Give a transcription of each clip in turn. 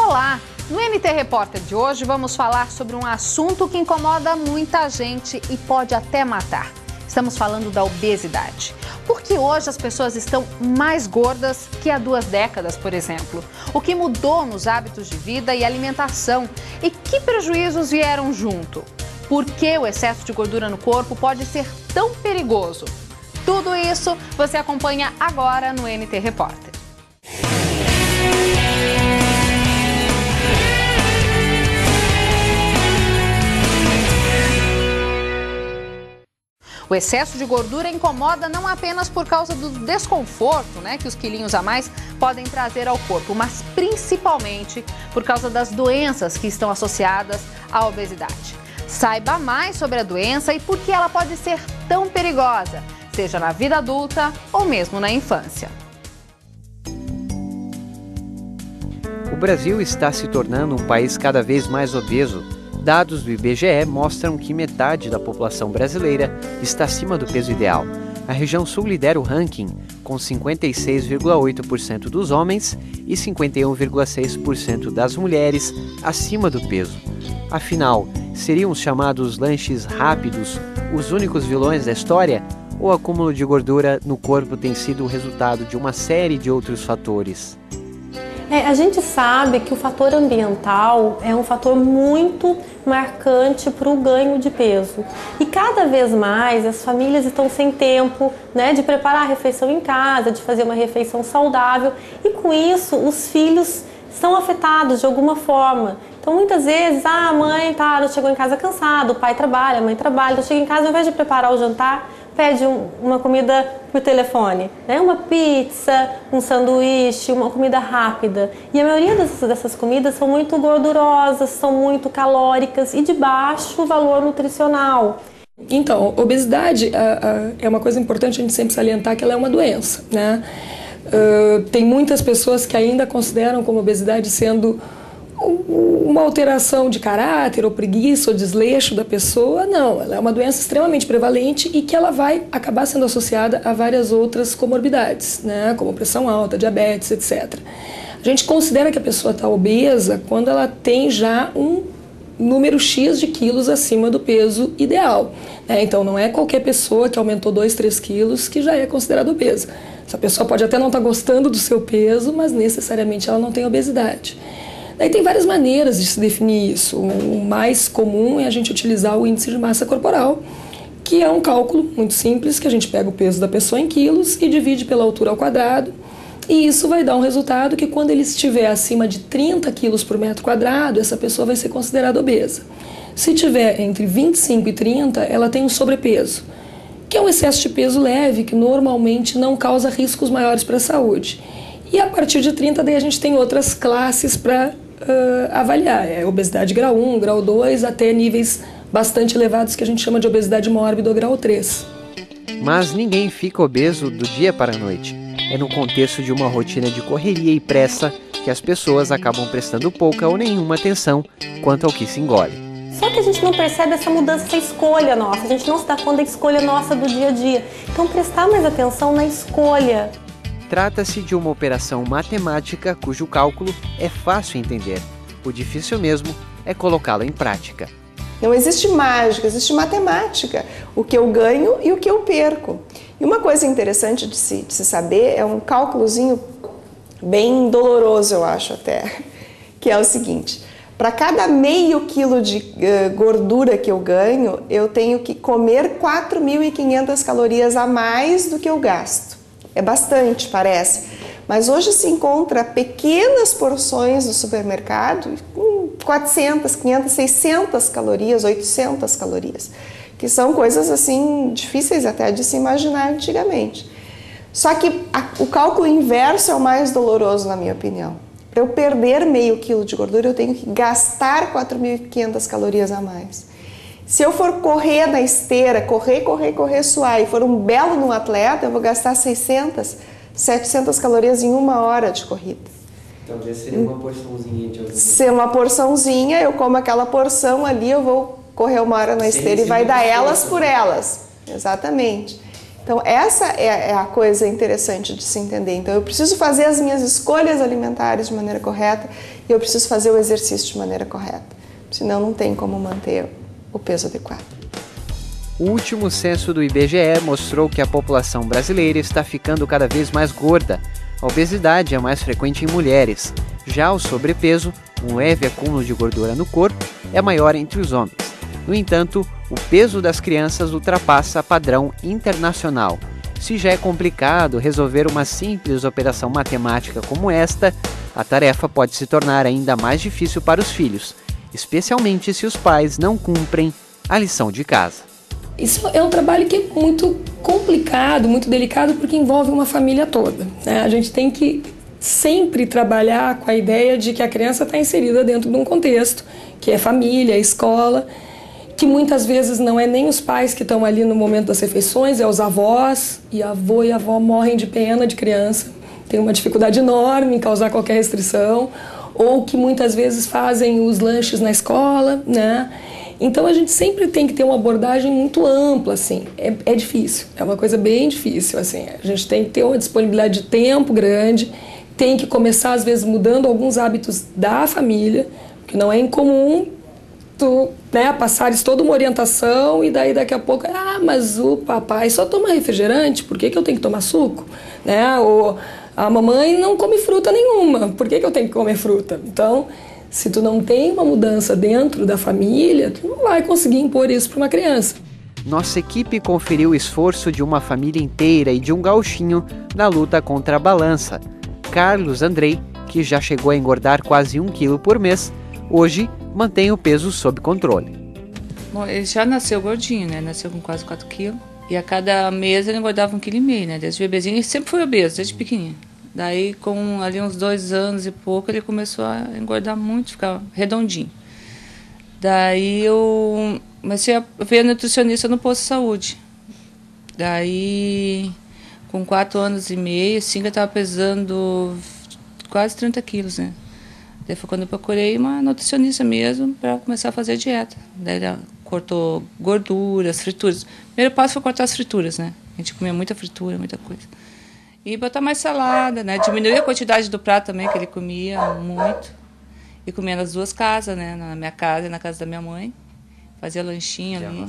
Olá! No NT Repórter de hoje vamos falar sobre um assunto que incomoda muita gente e pode até matar. Estamos falando da obesidade. Porque hoje as pessoas estão mais gordas que há 2 décadas, por exemplo. O que mudou nos hábitos de vida e alimentação? E que prejuízos vieram junto? Por que o excesso de gordura no corpo pode ser tão perigoso? Tudo isso você acompanha agora no NT Repórter. O excesso de gordura incomoda não apenas por causa do desconforto, que os quilinhos a mais podem trazer ao corpo, mas principalmente por causa das doenças que estão associadas à obesidade. Saiba mais sobre a doença e por que ela pode ser tão perigosa, seja na vida adulta ou mesmo na infância. O Brasil está se tornando um país cada vez mais obeso. Dados do IBGE mostram que metade da população brasileira está acima do peso ideal. A região sul lidera o ranking, com 56,8% dos homens e 51,6% das mulheres acima do peso. Afinal, seriam os chamados lanches rápidos os únicos vilões da história? Ou o acúmulo de gordura no corpo tem sido o resultado de uma série de outros fatores? A gente sabe que o fator ambiental é um fator muito marcante para o ganho de peso. E cada vez mais as famílias estão sem tempo, de preparar a refeição em casa, de fazer uma refeição saudável. E com isso os filhos são afetados de alguma forma. Então muitas vezes, a mãe chegou em casa cansada, o pai trabalha, a mãe trabalha, então chega em casa, ao invés de preparar o jantar, pede uma comida por telefone, uma pizza, um sanduíche, uma comida rápida. E a maioria dessas comidas são muito gordurosas, são muito calóricas e de baixo valor nutricional. Então, obesidade é uma coisa importante a gente sempre salientar que ela é uma doença, tem muitas pessoas que ainda consideram como obesidade sendo uma alteração de caráter ou preguiça ou desleixo da pessoa. Não, ela é uma doença extremamente prevalente e que ela vai acabar sendo associada a várias outras comorbidades, como pressão alta, diabetes, etc. A gente considera que a pessoa está obesa quando ela tem já um número X de quilos acima do peso ideal. Então não é qualquer pessoa que aumentou 2, 3 quilos que já é considerada obesa. Essa pessoa pode até não estar gostando do seu peso, mas necessariamente ela não tem obesidade. Daí tem várias maneiras de se definir isso. O mais comum é a gente utilizar o índice de massa corporal, que é um cálculo muito simples, que a gente pega o peso da pessoa em quilos e divide pela altura ao quadrado. E isso vai dar um resultado que quando ele estiver acima de 30 quilos por metro quadrado, essa pessoa vai ser considerada obesa. Se tiver entre 25 e 30, ela tem um sobrepeso, que é um excesso de peso leve, que normalmente não causa riscos maiores para a saúde. E a partir de 30, daí a gente tem outras classes para avaliar. Obesidade grau 1, grau 2, até níveis bastante elevados que a gente chama de obesidade mórbida ou grau 3. Mas ninguém fica obeso do dia para a noite. É no contexto de uma rotina de correria e pressa que as pessoas acabam prestando pouca ou nenhuma atenção quanto ao que se engole. Só que a gente não percebe essa mudança, essa escolha nossa. A gente não se dá conta da escolha nossa do dia a dia. Então prestar mais atenção na escolha. Trata-se de uma operação matemática cujo cálculo é fácil entender. O difícil mesmo é colocá-lo em prática. Não existe mágica, existe matemática. O que eu ganho e o que eu perco. E uma coisa interessante de se saber é um cálculozinho bem doloroso, eu acho até, que é o seguinte: para cada meio quilo de gordura que eu ganho, eu tenho que comer 4.500 calorias a mais do que eu gasto. É bastante, parece, mas hoje se encontra pequenas porções no supermercado com 400, 500, 600 calorias, 800 calorias, que são coisas assim difíceis até de se imaginar antigamente. Só que o cálculo inverso é o mais doloroso, na minha opinião. Para eu perder meio quilo de gordura, eu tenho que gastar 4.500 calorias a mais. Se eu for correr na esteira, correr, suar, e for um belo num atleta, eu vou gastar 600, 700 calorias em 1 hora de corrida. Talvez seria uma porçãozinha de outra. Ser uma porçãozinha, eu como aquela porção ali, eu vou correr 1 hora na esteira e vai dar elas por elas. Exatamente. Então essa é a coisa interessante de se entender. Então eu preciso fazer as minhas escolhas alimentares de maneira correta e eu preciso fazer o exercício de maneira correta. Senão não tem como manter o peso adequado. O último censo do IBGE mostrou que a população brasileira está ficando cada vez mais gorda. A obesidade é mais frequente em mulheres. Já o sobrepeso, um leve acúmulo de gordura no corpo, é maior entre os homens. No entanto, o peso das crianças ultrapassa padrão internacional. Se já é complicado resolver uma simples operação matemática como esta, a tarefa pode se tornar ainda mais difícil para os filhos, especialmente se os pais não cumprem a lição de casa. Isso é um trabalho que é muito complicado, muito delicado, porque envolve uma família toda, né? A gente tem que sempre trabalhar com a ideia de que a criança está inserida dentro de um contexto, que é família, escola, que muitas vezes não é nem os pais que estão ali no momento das refeições, é os avós, e avô e avó morrem de pena de criança, tem uma dificuldade enorme em causar qualquer restrição, ou que muitas vezes fazem os lanches na escola, né? Então a gente sempre tem que ter uma abordagem muito ampla, assim, é difícil, é uma coisa bem difícil, assim, a gente tem que ter uma disponibilidade de tempo grande, tem que começar às vezes mudando alguns hábitos da família, que não é incomum tu, né, passares toda uma orientação e daí daqui a pouco, mas o papai só toma refrigerante, por que eu tenho que tomar suco? Né? Ou a mamãe não come fruta nenhuma, por que eu tenho que comer fruta? Então, se tu não tem uma mudança dentro da família, tu não vai conseguir impor isso para uma criança. Nossa equipe conferiu o esforço de uma família inteira e de um gauchinho na luta contra a balança. Carlos Andrei, que já chegou a engordar quase 1 quilo por mês, hoje mantém o peso sob controle. Bom, ele já nasceu gordinho, né? Nasceu com quase 4 quilos. E a cada mês ele engordava 1,5 kg, né? Desde bebezinho, ele sempre foi obeso, desde pequenininho. Daí, com ali uns 2 anos e pouco, ele começou a engordar muito, ficar redondinho. Daí eu comecei a ver a nutricionista no posto de saúde. Daí, com 4 anos e meio, assim, eu estava pesando quase 30 quilos, né? Daí foi quando eu procurei uma nutricionista mesmo para começar a fazer dieta. Daí ela cortou gorduras, frituras. O primeiro passo foi cortar as frituras, né? A gente comia muita fritura, muita coisa. E botar mais salada, né? Diminuir a quantidade do prato também, que ele comia muito. E comia nas 2 casas, né? Na minha casa e na casa da minha mãe. Fazia lanchinho ali.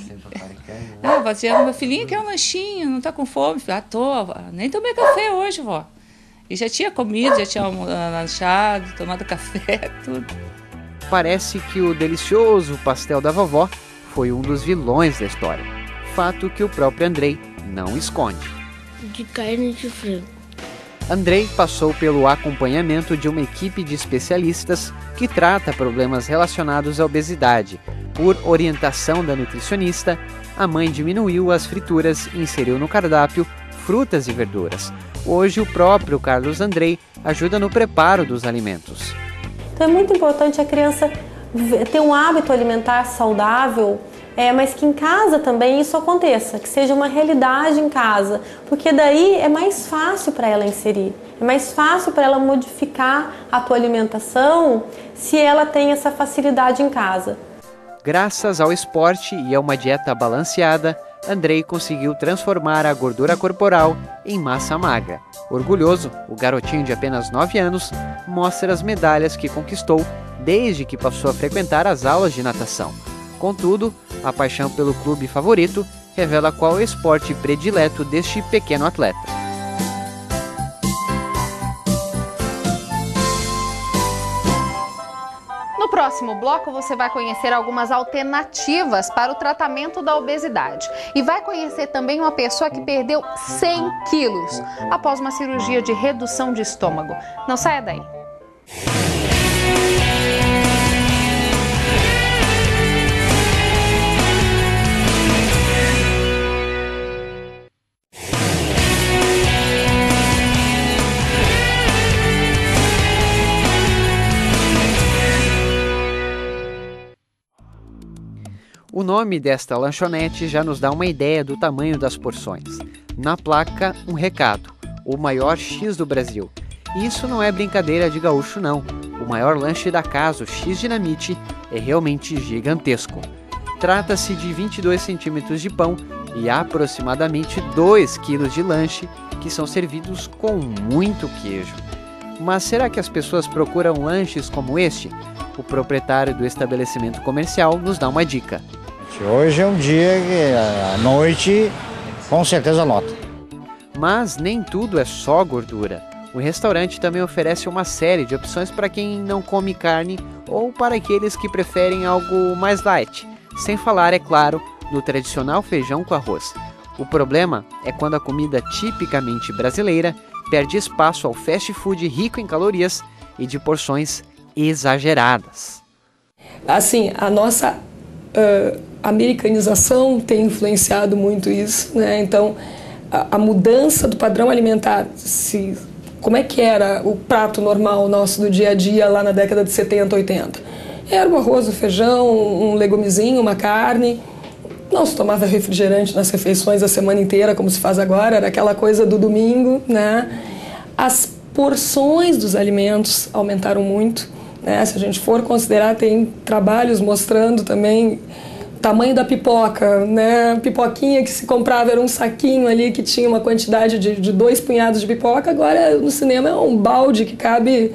Fazia, meu filhinho quer um lanchinho, não tá com fome? Tô, nem tomei café hoje, vó. E já tinha comido, já tinha lanchado, tomado café, tudo. Parece que o delicioso pastel da vovó foi um dos vilões da história. Fato que o próprio Andrei não esconde. De carne de frango. Andrei passou pelo acompanhamento de uma equipe de especialistas que trata problemas relacionados à obesidade. Por orientação da nutricionista, a mãe diminuiu as frituras e inseriu no cardápio frutas e verduras. Hoje, o próprio Carlos Andrei ajuda no preparo dos alimentos. Então é muito importante a criança ter um hábito alimentar saudável, mas que em casa também isso aconteça, que seja uma realidade em casa, porque daí é mais fácil para ela inserir, é mais fácil para ela modificar a tua alimentação se ela tem essa facilidade em casa. Graças ao esporte e a uma dieta balanceada, Andrei conseguiu transformar a gordura corporal em massa magra. Orgulhoso, o garotinho de apenas 9 anos mostra as medalhas que conquistou desde que passou a frequentar as aulas de natação. Contudo, a paixão pelo clube favorito revela qual é o esporte predileto deste pequeno atleta. No próximo bloco, você vai conhecer algumas alternativas para o tratamento da obesidade. E vai conhecer também uma pessoa que perdeu 100 quilos após uma cirurgia de redução de estômago. Não saia daí. O nome desta lanchonete já nos dá uma ideia do tamanho das porções. Na placa, um recado: o maior X do Brasil. E isso não é brincadeira de gaúcho, não. O maior lanche da casa, o X Dinamite, é realmente gigantesco. Trata-se de 22 centímetros de pão e aproximadamente 2 quilos de lanche que são servidos com muito queijo. Mas será que as pessoas procuram lanches como este? O proprietário do estabelecimento comercial nos dá uma dica. Hoje é um dia que à noite com certeza lota. Mas nem tudo é só gordura. O restaurante também oferece uma série de opções para quem não come carne ou para aqueles que preferem algo mais light. Sem falar, é claro, do tradicional feijão com arroz. O problema é quando a comida tipicamente brasileira perde espaço ao fast food rico em calorias e de porções exageradas. Assim, a nossa americanização tem influenciado muito isso, né? Então, a mudança do padrão alimentar, como é que era o prato normal nosso do dia a dia lá na década de 70, 80? Era o arroz, o feijão, um legumezinho, uma carne. Não se tomava refrigerante nas refeições a semana inteira, como se faz agora, era aquela coisa do domingo, né? As porções dos alimentos aumentaram muito, né? Se a gente for considerar, tem trabalhos mostrando também o tamanho da pipoca, né? A pipoquinha que se comprava era um saquinho ali que tinha uma quantidade de 2 punhados de pipoca, agora no cinema é um balde que cabe,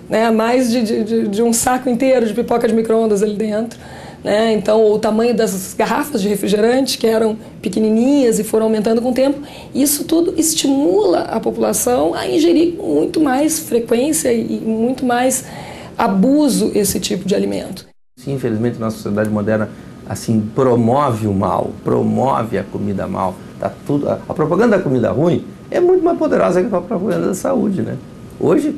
né, mais de um saco inteiro de pipoca de micro-ondas ali dentro. Né? Então, o tamanho das garrafas de refrigerante, que eram pequenininhas e foram aumentando com o tempo, isso tudo estimula a população a ingerir com muito mais frequência e muito mais abuso esse tipo de alimento. Sim, infelizmente, nossa sociedade moderna assim promove o mal, promove a comida mal. Tá tudo, a propaganda da comida ruim é muito mais poderosa que a propaganda da saúde, né? Hoje,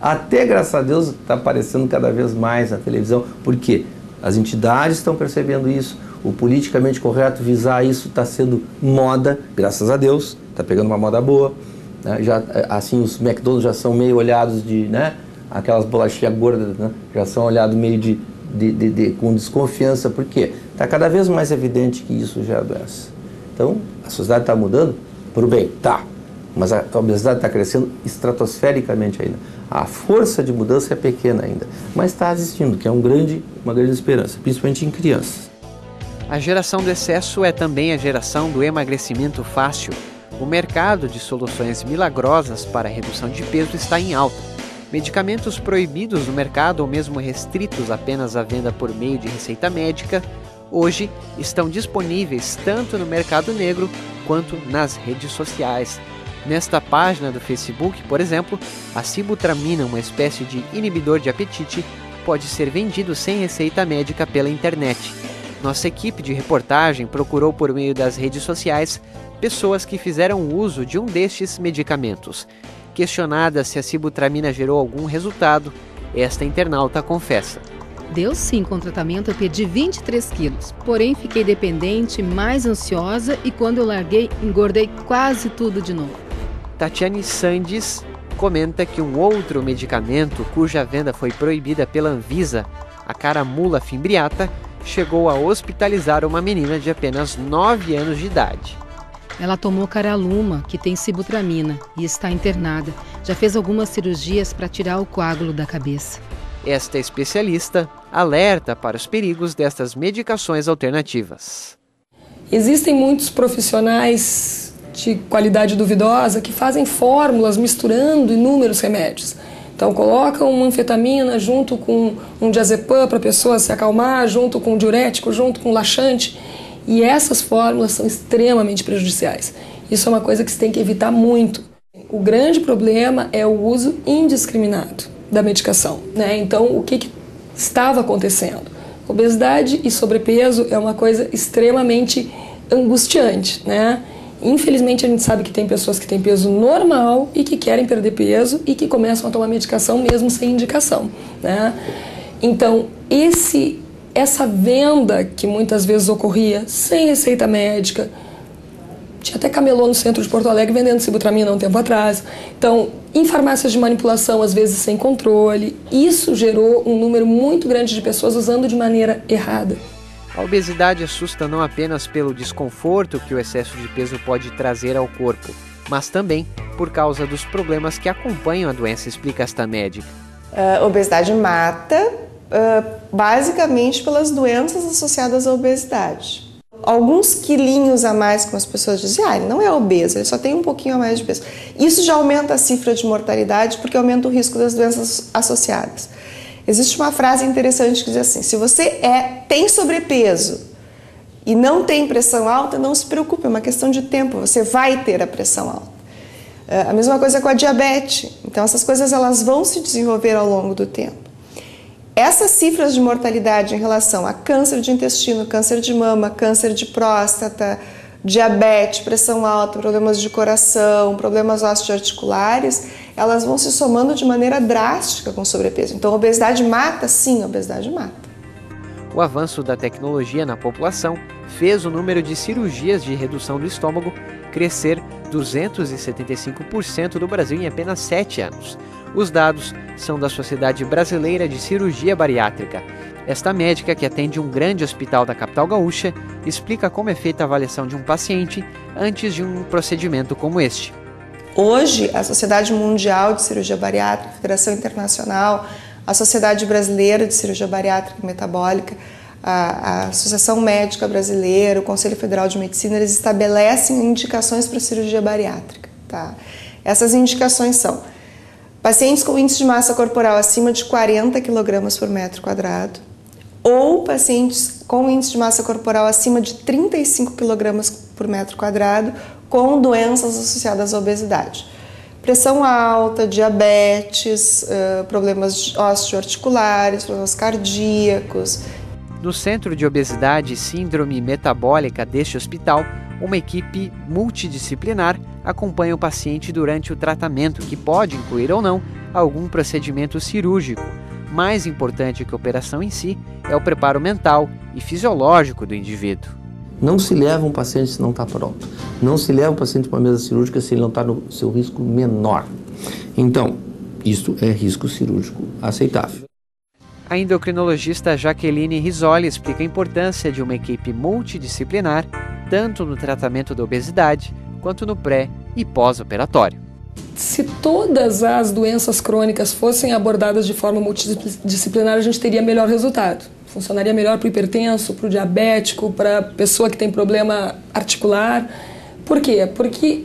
até graças a Deus, está aparecendo cada vez mais na televisão. Por quê? As entidades estão percebendo isso, o politicamente correto visar isso está sendo moda, graças a Deus, está pegando uma moda boa. Né? Já, assim, os McDonald's já são meio olhados de, né? Aquelas bolachinhas gordas, né? Já são olhados meio com desconfiança, por quê? Está cada vez mais evidente que isso gera doença. Então, a sociedade está mudando para o bem, tá, mas a obesidade está crescendo estratosfericamente ainda. A força de mudança é pequena ainda, mas está existindo, que é uma grande esperança, principalmente em crianças. A geração do excesso é também a geração do emagrecimento fácil. O mercado de soluções milagrosas para a redução de peso está em alta. Medicamentos proibidos no mercado ou mesmo restritos apenas à venda por meio de receita médica, hoje estão disponíveis tanto no mercado negro quanto nas redes sociais. Nesta página do Facebook, por exemplo, a sibutramina, uma espécie de inibidor de apetite, pode ser vendido sem receita médica pela internet. Nossa equipe de reportagem procurou por meio das redes sociais pessoas que fizeram uso de um destes medicamentos. Questionada se a sibutramina gerou algum resultado, esta internauta confessa. Deu sim, com o tratamento eu perdi 23 quilos, porém fiquei dependente, mais ansiosa e quando eu larguei, engordei quase tudo de novo. Tatiane Sandes comenta que um outro medicamento cuja venda foi proibida pela Anvisa, a caramula fimbriata, chegou a hospitalizar uma menina de apenas 9 anos de idade. Ela tomou caraluma, que tem sibutramina, e está internada. Já fez algumas cirurgias para tirar o coágulo da cabeça. Esta especialista alerta para os perigos destas medicações alternativas. Existem muitos profissionais de qualidade duvidosa que fazem fórmulas misturando inúmeros remédios. Então colocam uma anfetamina junto com um diazepam para a pessoa se acalmar, junto com um diurético, junto com um laxante. E essas fórmulas são extremamente prejudiciais. Isso é uma coisa que se tem que evitar muito. O grande problema é o uso indiscriminado da medicação, né? Então, o que estava acontecendo? Obesidade e sobrepeso é uma coisa extremamente angustiante, né? Infelizmente, a gente sabe que tem pessoas que têm peso normal e que querem perder peso e que começam a tomar medicação mesmo sem indicação, né? Então, essa venda que muitas vezes ocorria sem receita médica, tinha até camelô no centro de Porto Alegre vendendo sibutramina há um tempo atrás. Então, em farmácias de manipulação, às vezes sem controle, isso gerou um número muito grande de pessoas usando de maneira errada. A obesidade assusta não apenas pelo desconforto que o excesso de peso pode trazer ao corpo, mas também por causa dos problemas que acompanham a doença, explica esta médica. A obesidade mata basicamente pelas doenças associadas à obesidade. Alguns quilinhos a mais, como as pessoas dizem, ele não é obeso, ele só tem um pouquinho a mais de peso. Isso já aumenta a cifra de mortalidade porque aumenta o risco das doenças associadas. Existe uma frase interessante que diz assim: se você tem sobrepeso e não tem pressão alta, não se preocupe, é uma questão de tempo, você vai ter a pressão alta. A mesma coisa com a diabetes. Então essas coisas elas vão se desenvolver ao longo do tempo. Essas cifras de mortalidade em relação a câncer de intestino, câncer de mama, câncer de próstata, diabetes, pressão alta, problemas de coração, problemas osteoarticulares, elas vão se somando de maneira drástica com o sobrepeso. Então a obesidade mata? Sim, a obesidade mata. O avanço da tecnologia na população fez o número de cirurgias de redução do estômago crescer 275% no Brasil em apenas 7 anos. Os dados são da Sociedade Brasileira de Cirurgia Bariátrica. Esta médica, que atende um grande hospital da capital gaúcha, explica como é feita a avaliação de um paciente antes de um procedimento como este. Hoje, a Sociedade Mundial de Cirurgia Bariátrica, a Federação Internacional, a Sociedade Brasileira de Cirurgia Bariátrica e Metabólica, a Associação Médica Brasileira, o Conselho Federal de Medicina, eles estabelecem indicações para cirurgia bariátrica. Tá? Essas indicações são pacientes com índice de massa corporal acima de 40 kg por metro quadrado ou pacientes com índice de massa corporal acima de 35 kg por metro quadrado com doenças associadas à obesidade. Pressão alta, diabetes, problemas osteoarticulares, problemas cardíacos. No Centro de Obesidade e Síndrome Metabólica deste hospital, uma equipe multidisciplinar acompanha o paciente durante o tratamento, que pode incluir ou não algum procedimento cirúrgico. Mais importante que a operação em si é o preparo mental e fisiológico do indivíduo. Não se leva um paciente se não está pronto. Não se leva um paciente para uma mesa cirúrgica se ele não está no seu risco menor. Então, isso é risco cirúrgico aceitável. A endocrinologista Jaqueline Risoli explica a importância de uma equipe multidisciplinar, tanto no tratamento da obesidade, quanto no pré- e pós-operatório. Se todas as doenças crônicas fossem abordadas de forma multidisciplinar, a gente teria melhor resultado. Funcionaria melhor para o hipertenso, para o diabético, para a pessoa que tem problema articular. Por quê? Porque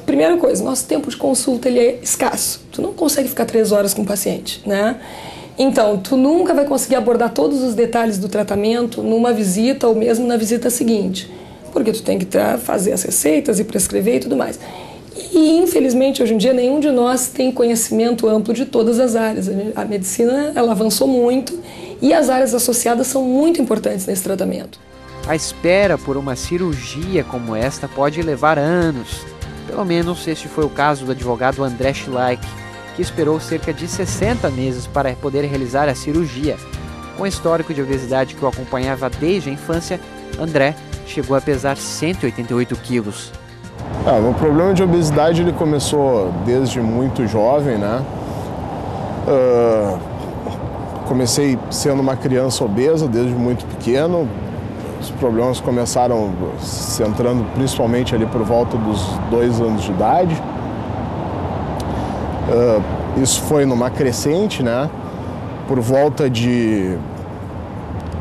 primeira coisa, nosso tempo de consulta ele é escasso. Tu não consegue ficar 3 horas com o paciente, né? Então, tu nunca vai conseguir abordar todos os detalhes do tratamento numa visita ou mesmo na visita seguinte, porque tu tem que fazer as receitas e prescrever e tudo mais. E, infelizmente, hoje em dia, nenhum de nós tem conhecimento amplo de todas as áreas. A medicina, ela avançou muito e as áreas associadas são muito importantes nesse tratamento. A espera por uma cirurgia como esta pode levar anos. Pelo menos este foi o caso do advogado André Schleich, que esperou cerca de 60 meses para poder realizar a cirurgia. Com o histórico de obesidade que o acompanhava desde a infância, André chegou a pesar 188 quilos. O problema de obesidade ele começou desde muito jovem, né? Comecei sendo uma criança obesa desde muito pequeno. Os problemas começaram se centrando principalmente ali por volta dos 2 anos de idade. Isso foi numa crescente, né? Por volta de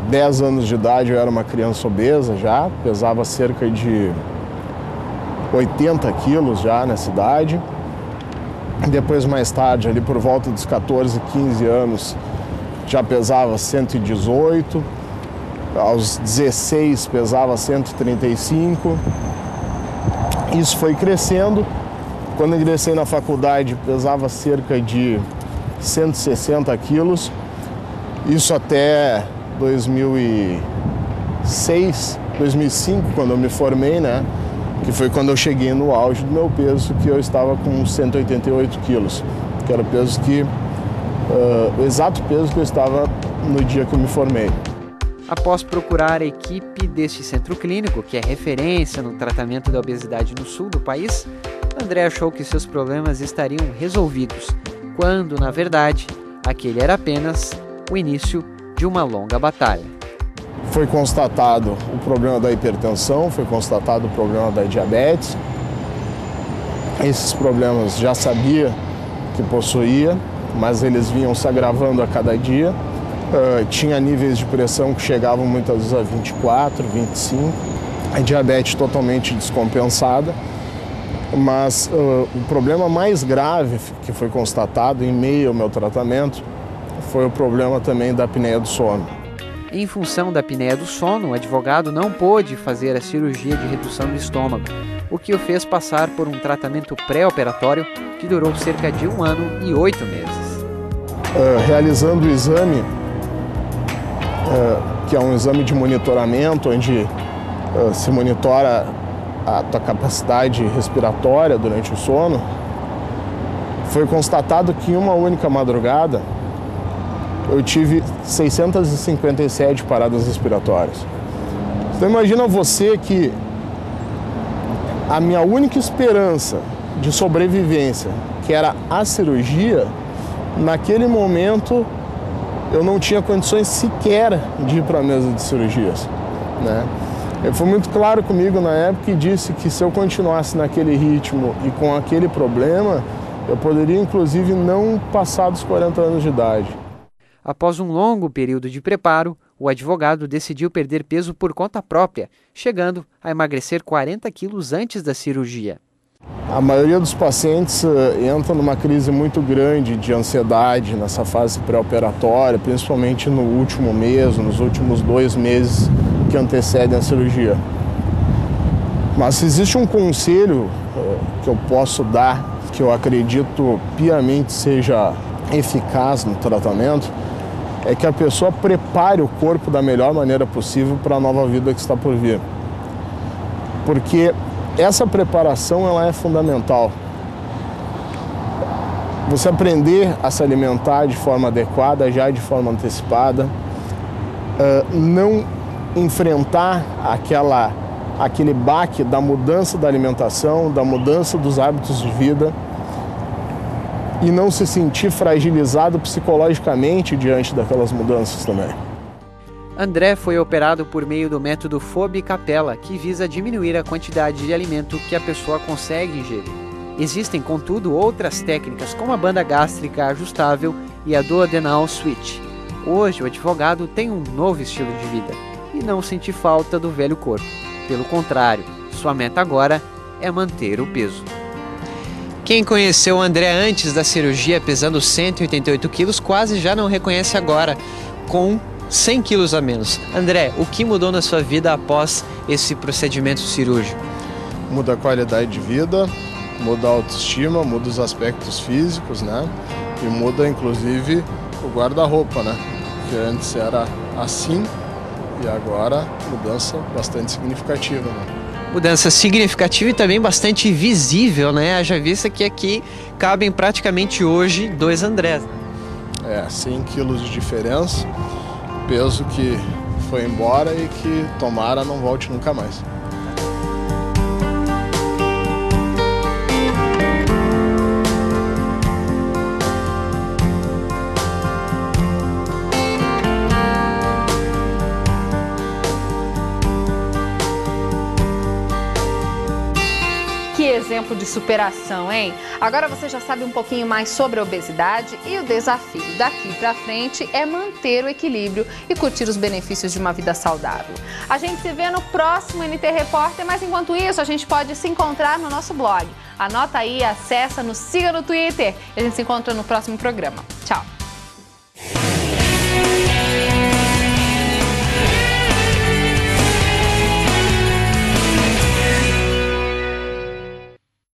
10 anos de idade eu era uma criança obesa já, pesava cerca de 80 quilos já nessa idade. Depois, mais tarde, ali por volta dos 14, 15 anos, já pesava 118. Aos 16 pesava 135. Isso foi crescendo. Quando ingressei na faculdade, pesava cerca de 160 quilos. Isso até 2006, 2005, quando eu me formei, né? Que foi quando eu cheguei no auge do meu peso, que eu estava com 188 quilos, que era o peso o exato peso que eu estava no dia que eu me formei. Após procurar a equipe deste centro clínico, que é referência no tratamento da obesidade no sul do país, André achou que seus problemas estariam resolvidos, quando, na verdade, aquele era apenas o início de uma longa batalha. Foi constatado o problema da hipertensão, foi constatado o problema da diabetes. Esses problemas já sabia que possuía, mas eles vinham se agravando a cada dia. tinha níveis de pressão que chegavam muitas vezes a 24, 25, a diabetes totalmente descompensada, mas o problema mais grave que foi constatado em meio ao meu tratamento foi o problema também da apneia do sono. Em função da apneia do sono, o advogado não pôde fazer a cirurgia de redução do estômago, o que o fez passar por um tratamento pré-operatório que durou cerca de 1 ano e 8 meses. Realizando o exame, que é um exame de monitoramento, onde se monitora a tua capacidade respiratória durante o sono, foi constatado que em uma única madrugada eu tive 657 paradas respiratórias. Então imagina você que a minha única esperança de sobrevivência, que era a cirurgia, naquele momento eu não tinha condições sequer de ir para a mesa de cirurgias, né? Ele foi muito claro comigo na época e disse que se eu continuasse naquele ritmo e com aquele problema, eu poderia inclusive não passar dos 40 anos de idade. Após um longo período de preparo, o advogado decidiu perder peso por conta própria, chegando a emagrecer 40 quilos antes da cirurgia. A maioria dos pacientes entra numa crise muito grande de ansiedade nessa fase pré-operatória, principalmente no último mês, nos últimos 2 meses que antecedem a cirurgia. Mas se existe um conselho que eu posso dar, que eu acredito piamente seja eficaz no tratamento, é que a pessoa prepare o corpo da melhor maneira possível para a nova vida que está por vir. Porque essa preparação ela é fundamental. Você aprender a se alimentar de forma adequada, já de forma antecipada, não enfrentar aquele baque da mudança da alimentação, da mudança dos hábitos de vida e não se sentir fragilizado psicologicamente diante daquelas mudanças também. André foi operado por meio do método Foley-Capella, que visa diminuir a quantidade de alimento que a pessoa consegue ingerir. Existem, contudo, outras técnicas, como a banda gástrica ajustável e a duodenal switch. Hoje, o advogado tem um novo estilo de vida e não sente falta do velho corpo. Pelo contrário, sua meta agora é manter o peso. Quem conheceu o André antes da cirurgia pesando 188 quilos quase já não reconhece agora, com 100 quilos a menos. André, o que mudou na sua vida após esse procedimento cirúrgico? Muda a qualidade de vida, muda a autoestima, muda os aspectos físicos, né? E muda inclusive o guarda-roupa, né? Que antes era assim e agora mudança bastante significativa, né? Mudança significativa e também bastante visível, né? Haja vista que aqui cabem praticamente hoje 2 Andrés. 100 quilos de diferença, peso que foi embora e que tomara não volte nunca mais. Que exemplo de superação, hein? Agora você já sabe um pouquinho mais sobre a obesidade e o desafio daqui pra frente é manter o equilíbrio e curtir os benefícios de uma vida saudável. A gente se vê no próximo NT Repórter, mas enquanto isso a gente pode se encontrar no nosso blog. Anota aí, acessa, nos siga no Twitter e a gente se encontra no próximo programa. Tchau!